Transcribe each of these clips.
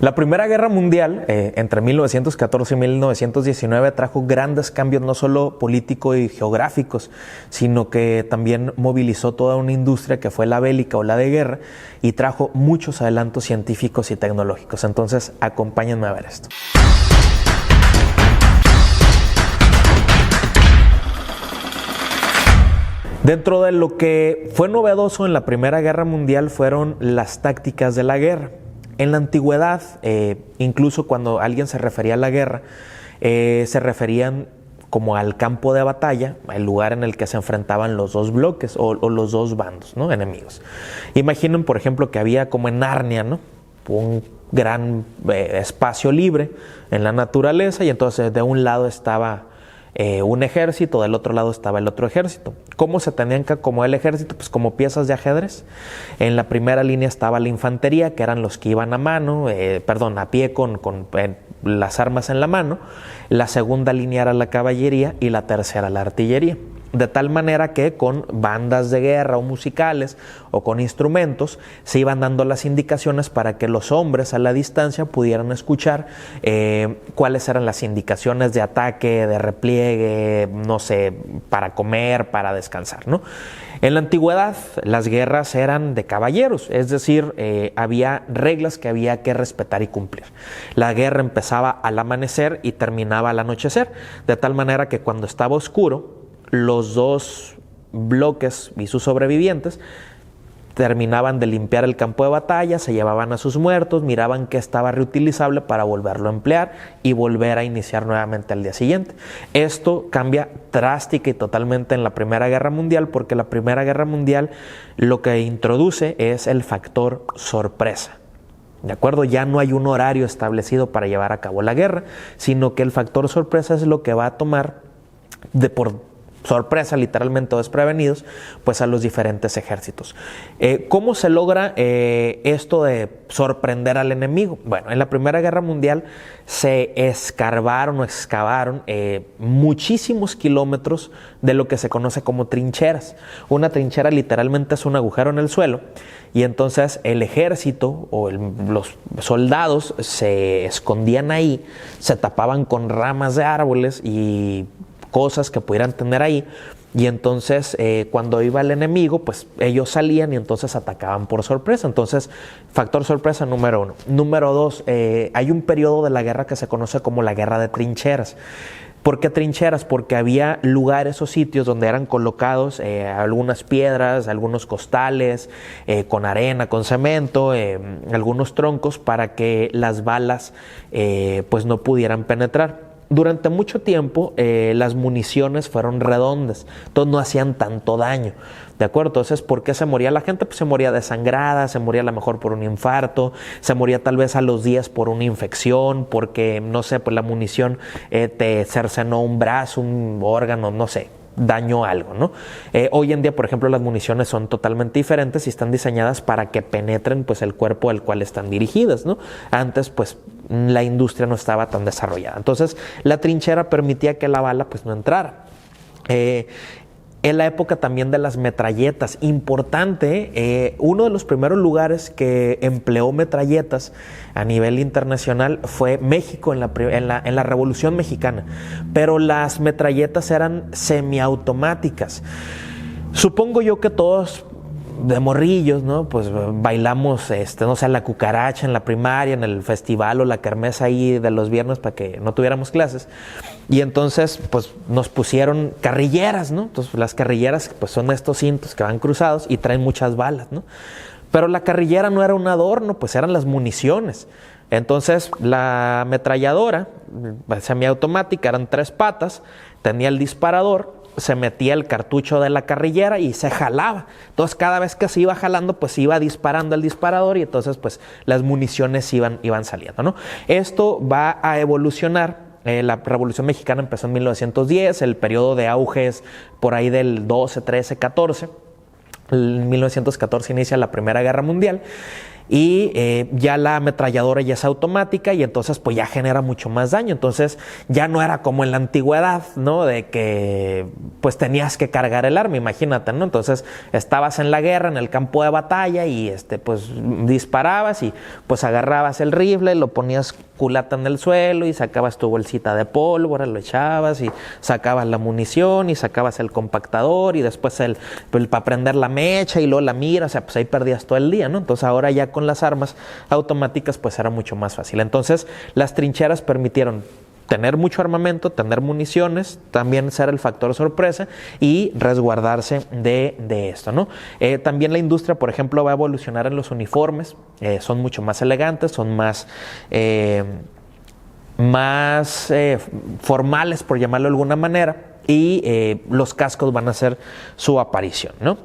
La Primera Guerra Mundial, entre 1914 y 1919, trajo grandes cambios no solo políticos y geográficos, sino que también movilizó toda una industria que fue la bélica o la de guerra y trajo muchos adelantos científicos y tecnológicos. Entonces, acompáñenme a ver esto. Dentro de lo que fue novedoso en la Primera Guerra Mundial fueron las tácticas de la guerra. En la antigüedad, incluso cuando alguien se refería a la guerra, se referían como al campo de batalla, el lugar en el que se enfrentaban los dos bloques o los dos bandos, ¿no?, enemigos. Imaginen, por ejemplo, que había como en Narnia, ¿no?, un gran espacio libre en la naturaleza, y entonces de un lado estaba un ejército, del otro lado estaba el otro ejército. ¿Cómo se tenían que acomodar el ejército? Pues como piezas de ajedrez. En la primera línea estaba la infantería, que eran los que iban a pie con las armas en la mano. La segunda línea era la caballería y la tercera la artillería. De tal manera que con bandas de guerra o musicales o con instrumentos se iban dando las indicaciones para que los hombres a la distancia pudieran escuchar cuáles eran las indicaciones de ataque, de repliegue, no sé, para comer, para descansar, ¿no? En la antigüedad las guerras eran de caballeros, es decir, había reglas que había que respetar y cumplir. La guerra empezaba al amanecer y terminaba al anochecer, de tal manera que cuando estaba oscuro, los dos bloques y sus sobrevivientes terminaban de limpiar el campo de batalla, se llevaban a sus muertos, miraban que estaba reutilizable para volverlo a emplear y volver a iniciar nuevamente al día siguiente. Esto cambia drástica y totalmente en la Primera Guerra Mundial, porque la Primera Guerra Mundial lo que introduce es el factor sorpresa. ¿De acuerdo? Ya no hay un horario establecido para llevar a cabo la guerra, sino que el factor sorpresa es lo que va a tomar por sorpresa, literalmente, o desprevenidos, pues a los diferentes ejércitos. ¿Cómo se logra esto de sorprender al enemigo? Bueno, en la Primera Guerra Mundial se excavaron muchísimos kilómetros de lo que se conoce como trincheras. Una trinchera literalmente es un agujero en el suelo, y entonces el ejército o los soldados se escondían ahí, se tapaban con ramas de árboles y cosas que pudieran tener ahí, y entonces cuando iba el enemigo, pues ellos salían y entonces atacaban por sorpresa. Entonces, factor sorpresa número 1. Número 2, hay un periodo de la guerra que se conoce como la guerra de trincheras. ¿Por qué trincheras? Porque había lugares o sitios donde eran colocados algunas piedras, algunos costales, con arena, con cemento, algunos troncos, para que las balas pues no pudieran penetrar. Durante mucho tiempo las municiones fueron redondas, entonces no hacían tanto daño, ¿de acuerdo? Entonces, ¿por qué se moría la gente? Pues se moría desangrada, se moría a lo mejor por un infarto, se moría tal vez a los días por una infección, porque, no sé, pues la munición te cercenó un brazo, un órgano, no sé, daño algo, ¿no? Hoy en día, por ejemplo, las municiones son totalmente diferentes y están diseñadas para que penetren pues el cuerpo al cual están dirigidas, ¿no? Antes, pues, la industria no estaba tan desarrollada. Entonces, la trinchera permitía que la bala pues no entrara. En la época también de las metralletas, importante, uno de los primeros lugares que empleó metralletas a nivel internacional fue México en la Revolución Mexicana, pero las metralletas eran semiautomáticas. Supongo yo que todos de morrillos, ¿no? Pues bailamos, no sé, la cucaracha en la primaria, en el festival o la kermés ahí de los viernes para que no tuviéramos clases. Y entonces, pues nos pusieron carrilleras, ¿no? Entonces, las carrilleras, pues son estos cintos que van cruzados y traen muchas balas, ¿no? Pero la carrillera no era un adorno, pues eran las municiones. Entonces, la ametralladora semiautomática eran 3 patas, tenía el disparador, se metía el cartucho de la carrillera y se jalaba. Entonces, cada vez que se iba jalando, pues iba disparando el disparador, y entonces pues las municiones iban saliendo, ¿no? Esto va a evolucionar. La Revolución Mexicana empezó en 1910, el periodo de auge es por ahí del 12, 13, 14. En 1914 inicia la Primera Guerra Mundial. y ya la ametralladora ya es automática y entonces pues ya genera mucho más daño. Entonces ya no era como en la antigüedad, ¿no? De que pues tenías que cargar el arma, imagínate, ¿no? Entonces estabas en la guerra, en el campo de batalla y pues disparabas y pues agarrabas el rifle, lo ponías culata en el suelo y sacabas tu bolsita de pólvora, lo echabas y sacabas la munición y sacabas el compactador y después para prender la mecha y luego la mira, o sea, pues ahí perdías todo el día, ¿no? Entonces ahora ya con las armas automáticas pues era mucho más fácil. Entonces las trincheras permitieron tener mucho armamento, tener municiones, también ser el factor sorpresa y resguardarse de esto, ¿no? También la industria, por ejemplo, va a evolucionar en los uniformes, son mucho más elegantes, son más formales, por llamarlo de alguna manera, y los cascos van a hacer su aparición, ¿no?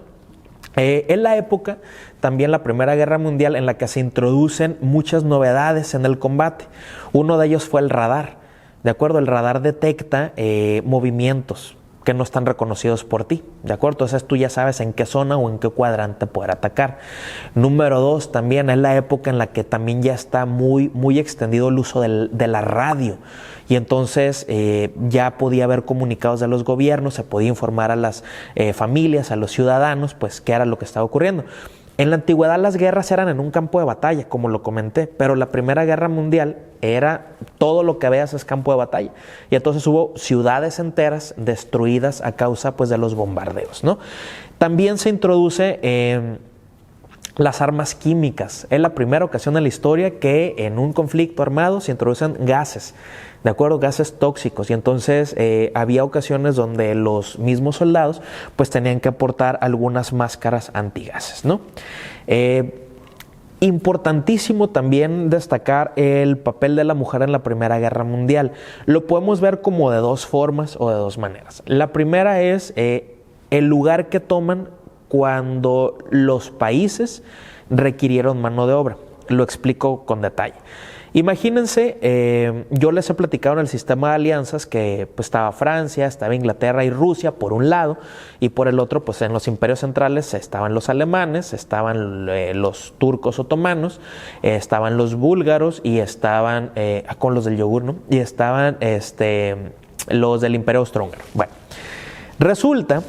En la época, también la Primera Guerra Mundial, en la que se introducen muchas novedades en el combate. Uno de ellos fue el radar. ¿De acuerdo? El radar detecta movimientos que no están reconocidos por ti, ¿de acuerdo? Entonces tú ya sabes en qué zona o en qué cuadrante poder atacar. Número 2, también es la época en la que también ya está muy, muy extendido el uso de la radio. Y entonces ya podía haber comunicados de los gobiernos, se podía informar a las familias, a los ciudadanos, pues qué era lo que estaba ocurriendo. En la antigüedad las guerras eran en un campo de batalla, como lo comenté, pero la Primera Guerra Mundial era todo lo que veas es campo de batalla. Y entonces hubo ciudades enteras destruidas a causa pues de los bombardeos, ¿no? También se introduce las armas químicas. Es la primera ocasión en la historia que en un conflicto armado se introducen gases, ¿de acuerdo? Gases tóxicos. Y entonces había ocasiones donde los mismos soldados pues tenían que aportar algunas máscaras antigases, ¿no? Importantísimo también destacar el papel de la mujer en la Primera Guerra Mundial. Lo podemos ver como de dos formas o de dos maneras. La primera es el lugar que toman cuando los países requirieron mano de obra. Lo explico con detalle. Imagínense, yo les he platicado en el sistema de alianzas que pues, estaba Francia, estaba Inglaterra y Rusia por un lado, y por el otro, pues en los imperios centrales estaban los alemanes, estaban los turcos otomanos, estaban los búlgaros y estaban, con los del yogur, ¿no? Y estaban los del imperio austrohúngaro. Bueno, resulta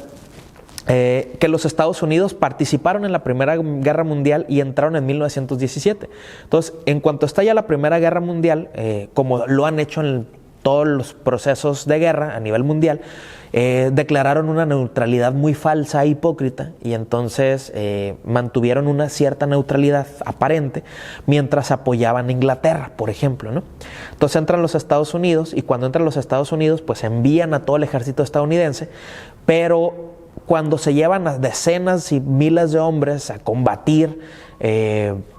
que los Estados Unidos participaron en la Primera Guerra Mundial y entraron en 1917. Entonces, en cuanto estalla la Primera Guerra Mundial, como lo han hecho en todos los procesos de guerra a nivel mundial, declararon una neutralidad muy falsa e hipócrita y entonces mantuvieron una cierta neutralidad aparente mientras apoyaban a Inglaterra, por ejemplo, ¿no? Entonces entran los Estados Unidos y cuando entran los Estados Unidos pues envían a todo el ejército estadounidense, pero cuando se llevan a decenas y miles de hombres a combatir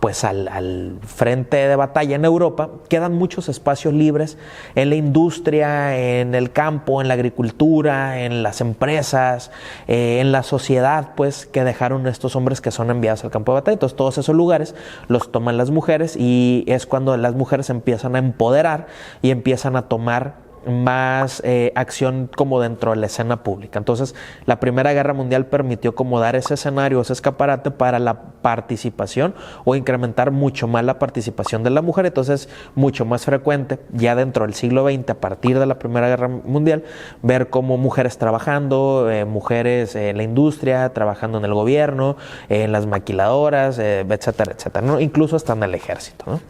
pues al frente de batalla en Europa, quedan muchos espacios libres en la industria, en el campo, en la agricultura, en las empresas, en la sociedad, pues que dejaron estos hombres que son enviados al campo de batalla. Entonces todos esos lugares los toman las mujeres y es cuando las mujeres empiezan a empoderar y empiezan a tomar más acción como dentro de la escena pública. Entonces la Primera Guerra Mundial permitió como dar ese escenario, ese escaparate para la participación o incrementar mucho más la participación de la mujer. Entonces mucho más frecuente ya dentro del siglo XX, a partir de la Primera Guerra Mundial, ver como mujeres trabajando, mujeres en la industria, trabajando en el gobierno, en las maquiladoras, etcétera, etcétera, ¿no? Incluso hasta en el ejército, ¿no?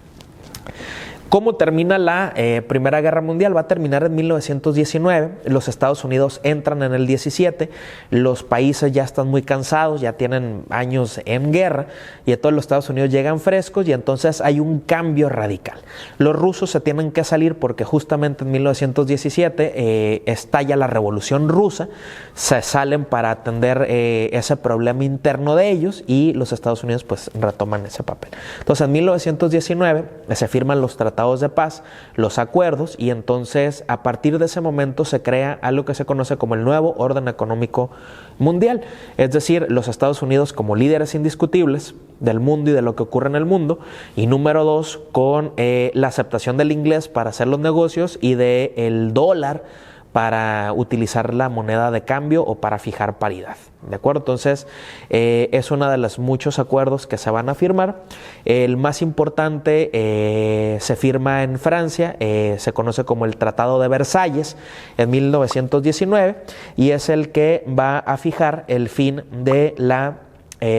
¿Cómo termina la Primera Guerra Mundial? Va a terminar en 1919, los Estados Unidos entran en el 17, los países ya están muy cansados, ya tienen años en guerra y todos los Estados Unidos llegan frescos y entonces hay un cambio radical. Los rusos se tienen que salir porque justamente en 1917 estalla la Revolución Rusa, se salen para atender ese problema interno de ellos y los Estados Unidos pues retoman ese papel. Entonces en 1919 se firman los tratados de paz, los acuerdos, y entonces a partir de ese momento se crea algo que se conoce como el nuevo orden económico mundial, es decir, los Estados Unidos como líderes indiscutibles del mundo y de lo que ocurre en el mundo, y número 2, con la aceptación del inglés para hacer los negocios y del dólar para utilizar la moneda de cambio o para fijar paridad. ¿De acuerdo? Entonces, es uno de los muchos acuerdos que se van a firmar. El más importante se firma en Francia, se conoce como el Tratado de Versalles en 1919 y es el que va a fijar el fin de la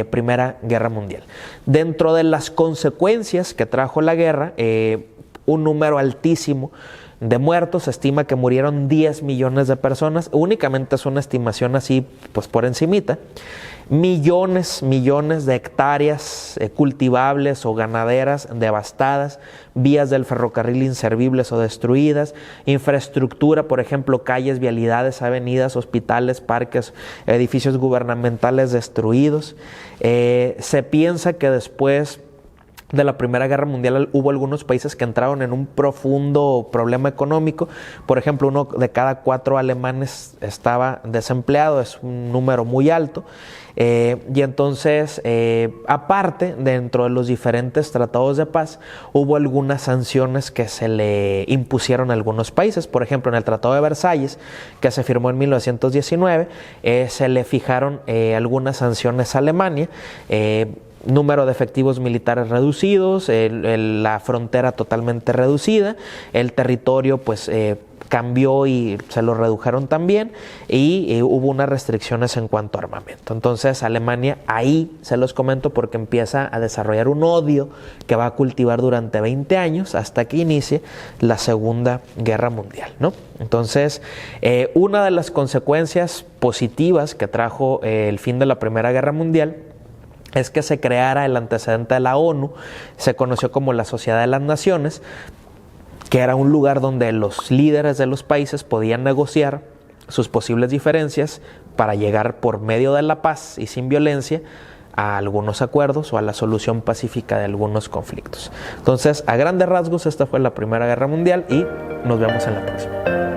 Primera Guerra Mundial. Dentro de las consecuencias que trajo la guerra, un número altísimo de muertos, se estima que murieron 10 millones de personas, únicamente es una estimación así pues por encimita, millones de hectáreas cultivables o ganaderas devastadas, vías del ferrocarril inservibles o destruidas, infraestructura, por ejemplo, calles, vialidades, avenidas, hospitales, parques, edificios gubernamentales destruidos. Se piensa que después de la Primera Guerra Mundial hubo algunos países que entraron en un profundo problema económico. Por ejemplo, 1 de cada 4 alemanes estaba desempleado, es un número muy alto. Y entonces, aparte, dentro de los diferentes tratados de paz, hubo algunas sanciones que se le impusieron a algunos países. Por ejemplo, en el Tratado de Versalles, que se firmó en 1919, se le fijaron algunas sanciones a Alemania, número de efectivos militares reducidos, la frontera totalmente reducida, el territorio pues cambió y se lo redujeron también y hubo unas restricciones en cuanto a armamento. Entonces Alemania, ahí se los comento porque empieza a desarrollar un odio que va a cultivar durante 20 años hasta que inicie la Segunda Guerra Mundial, ¿no? Entonces, una de las consecuencias positivas que trajo el fin de la Primera Guerra Mundial es que se creara el antecedente de la ONU, se conoció como la Sociedad de las Naciones, que era un lugar donde los líderes de los países podían negociar sus posibles diferencias para llegar por medio de la paz y sin violencia a algunos acuerdos o a la solución pacífica de algunos conflictos. Entonces, a grandes rasgos, esta fue la Primera Guerra Mundial y nos vemos en la próxima.